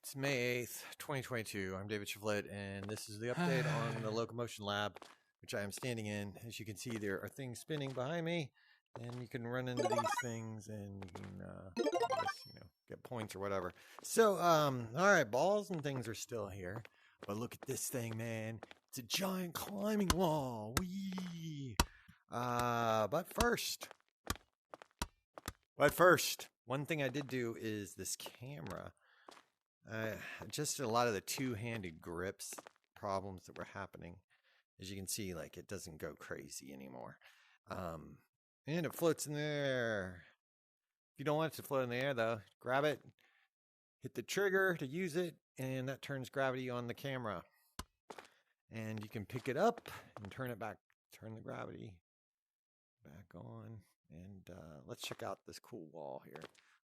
It's May 8th, 2022. I'm David Chevlet, and this is the update on the Locomotion lab, which I am standing in. As you can see, there are things spinning behind me, and you can run into these things and you can, I guess, get points or whatever. So, all right, balls and things are still here, but look at this thing, man. It's a giant climbing wall. Whee! But first, one thing I did do is this camera. Just a lot of the two-handed grips problems that were happening. As you can see, like, it doesn't go crazy anymore. And it floats in the air. If you don't want it to float in the air, though, grab it, hit the trigger to use it, and that turns gravity on the camera. And you can pick it up and turn it back, turn the gravity back on. And let's check out this cool wall here.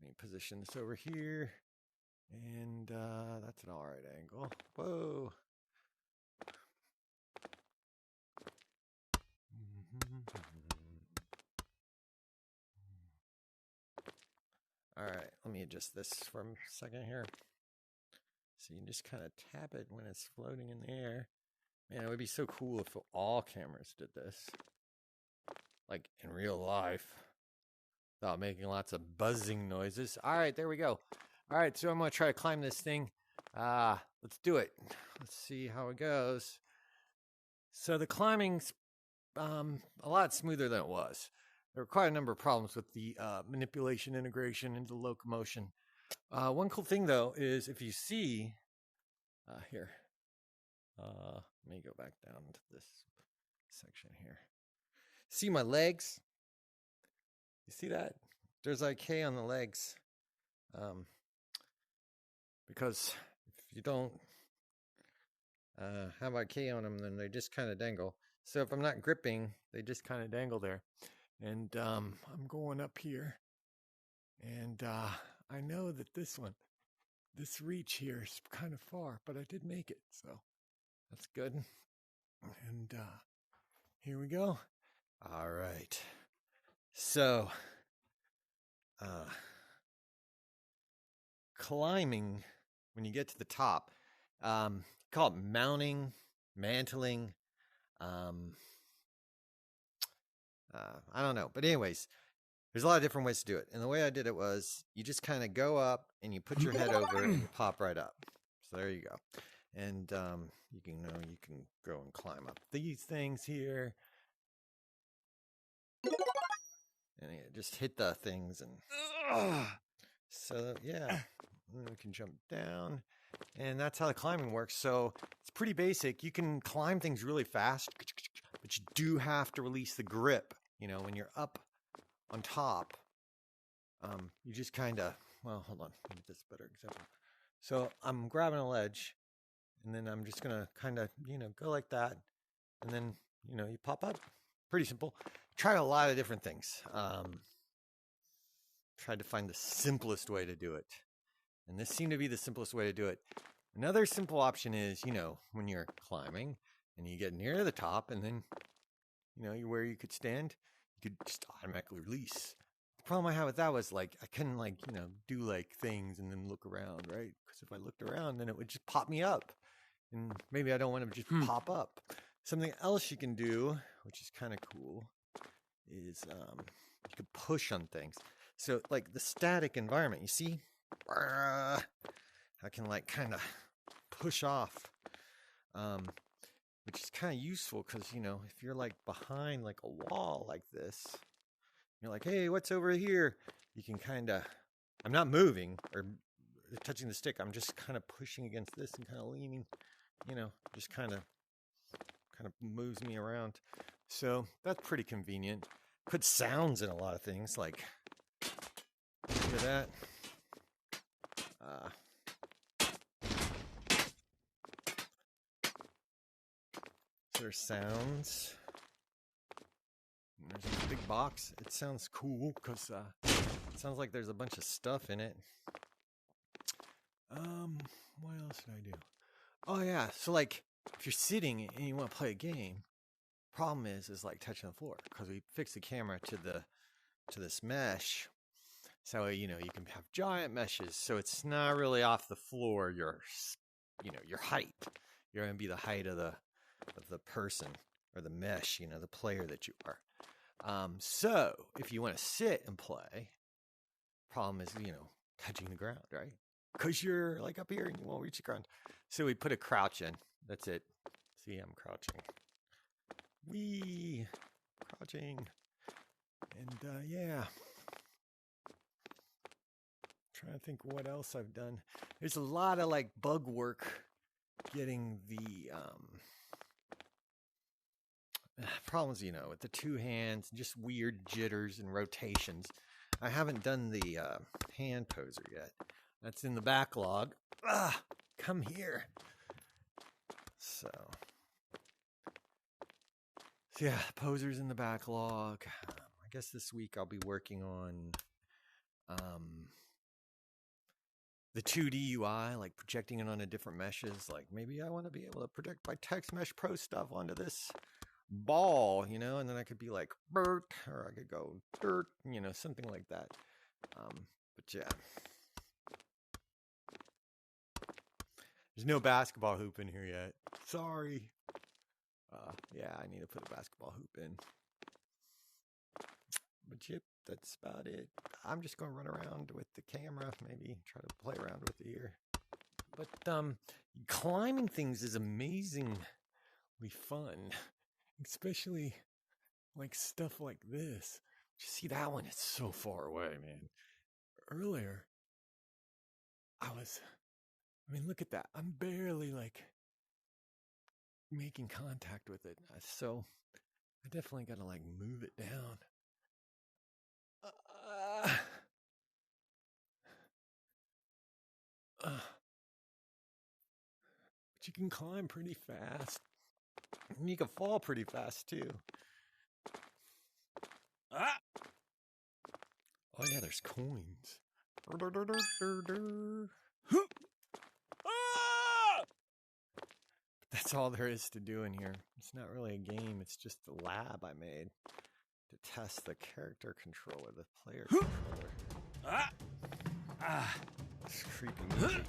Let me position this over here. And that's an alright angle. Whoa. Alright, let me adjust this for a second here. So you can just kind of tap it when it's floating in the air. Man, it would be so cool if all cameras did this. Like in real life. Without making lots of buzzing noises. Alright, there we go. Alright, so I'm going to try to climb this thing. Let's do it. Let's see how it goes. So the climbing's a lot smoother than it was. There were quite a number of problems with the manipulation integration into Locomotion. One cool thing, though, is if you see... here. Let me go back down to this section here. See my legs? You see that? There's like K on the legs. Because if you don't have a key on them, then they just kind of dangle. So if I'm not gripping, they just kind of dangle there. And I'm going up here. And I know that this reach here is kind of far, but I did make it. So that's good. And here we go. All right. So climbing, when you get to the top, call it mounting, mantling. I don't know. But anyways, there's a lot of different ways to do it. And the way I did it was you just kind of go up and you put your head over and you pop right up. So there you go. And you can go and climb up these things here. And you just hit the things and so yeah. And then we can jump down. And that's how the climbing works. So it's pretty basic. You can climb things really fast, but you do have to release the grip. When you're up on top, you just kind of, well, hold on. Let me get this better example. So I'm grabbing a ledge, and then I'm just going to kind of, go like that. And then, you pop up. Pretty simple. Tried a lot of different things. Tried to find the simplest way to do it. And this seemed to be the simplest way to do it. Another simple option is, when you're climbing and you get near the top and then, where you could stand, you could just automatically release. The problem I had with that was I couldn't do things and then look around, right? Because if I looked around, then it would just pop me up. And maybe I don't want to just pop up. Something else you can do, which is kind of cool, is you can push on things. So the static environment, you see? I can kind of push off, which is kind of useful because, if you're behind a wall like this, you're like, hey, what's over here? You can kind of, I'm not moving or touching the stick. I'm just kind of pushing against this and kind of leaning, just kind of moves me around. So that's pretty convenient. Put sounds in a lot of things like, hear that? So there's sounds. And there's a big box. It sounds cool because it sounds like there's a bunch of stuff in it. What else did I do? Oh yeah, so if you're sitting and you want to play a game, problem is touching the floor because we fixed the camera to this mesh. So, you can have giant meshes. So it's not really off the floor, your height. You're going to be the height of the person or the mesh, the player that you are. So if you want to sit and play, problem is, touching the ground, right? Because you're like up here and you won't reach the ground. So we put a crouch in. That's it. See, I'm crouching. Crouching. And yeah. Trying to think what else I've done. There's a lot of like bug work getting the problems, with the two hands, just weird jitters and rotations. I haven't done the hand poser yet. That's in the backlog. Come here. So yeah, poser's in the backlog. I guess this week I'll be working on the 2D UI, like projecting it onto different meshes. Like maybe I want to be able to project my Text Mesh Pro stuff onto this ball, and then I could be like Bert, or I could go dirt, something like that. But yeah, there's no basketball hoop in here yet. Sorry. Yeah, I need to put a basketball hoop in. But yep, that's about it. I'm just going to run around with the camera, maybe try to play around with the ear. But climbing things is amazingly fun, especially like stuff like this. You see that one? It's so far away, man. Earlier, look at that. I'm barely like making contact with it. So I definitely got to like move it down. But you can climb pretty fast. And you can fall pretty fast too. Oh yeah, there's coins. That's all there is to do in here. It's not really a game. It's just a lab I made to test the character controller, the player controller. It's creepy music.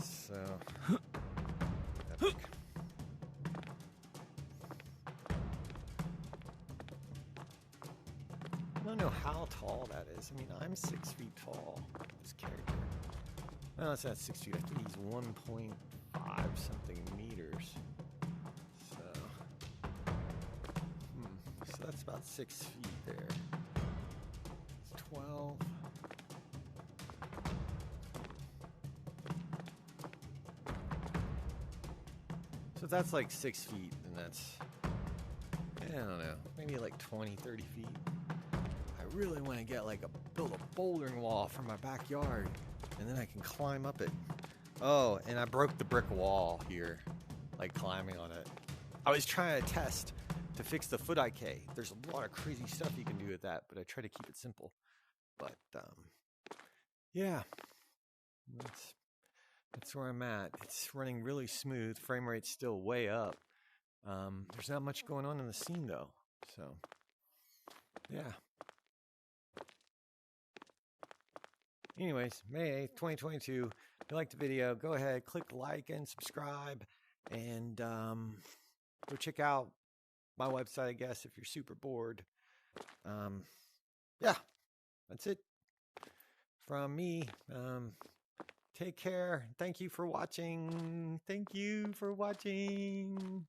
So epic. I don't know how tall that is. I'm 6 feet tall. This character. No, it's not 6 feet. I think he's 1.5 something meters. So that's about 6 feet there. It's 12. So that's like 6 feet, and that's, I don't know, maybe like 20, 30 feet. I really want to get build a bouldering wall for my backyard, and then I can climb up it. Oh, and I broke the brick wall here, like climbing on it. I was trying to test to fix the foot IK. There's a lot of crazy stuff you can do with that, but I try to keep it simple. But yeah, that's where I'm at. It's running really smooth. Frame rate's still way up. There's not much going on in the scene though. So yeah. Anyways, May 8th, 2022. If you liked the video, go ahead, click like and subscribe, and go check out my website, I guess, if you're super bored. Yeah, that's it from me. Take care. Thank you for watching. Thank you for watching.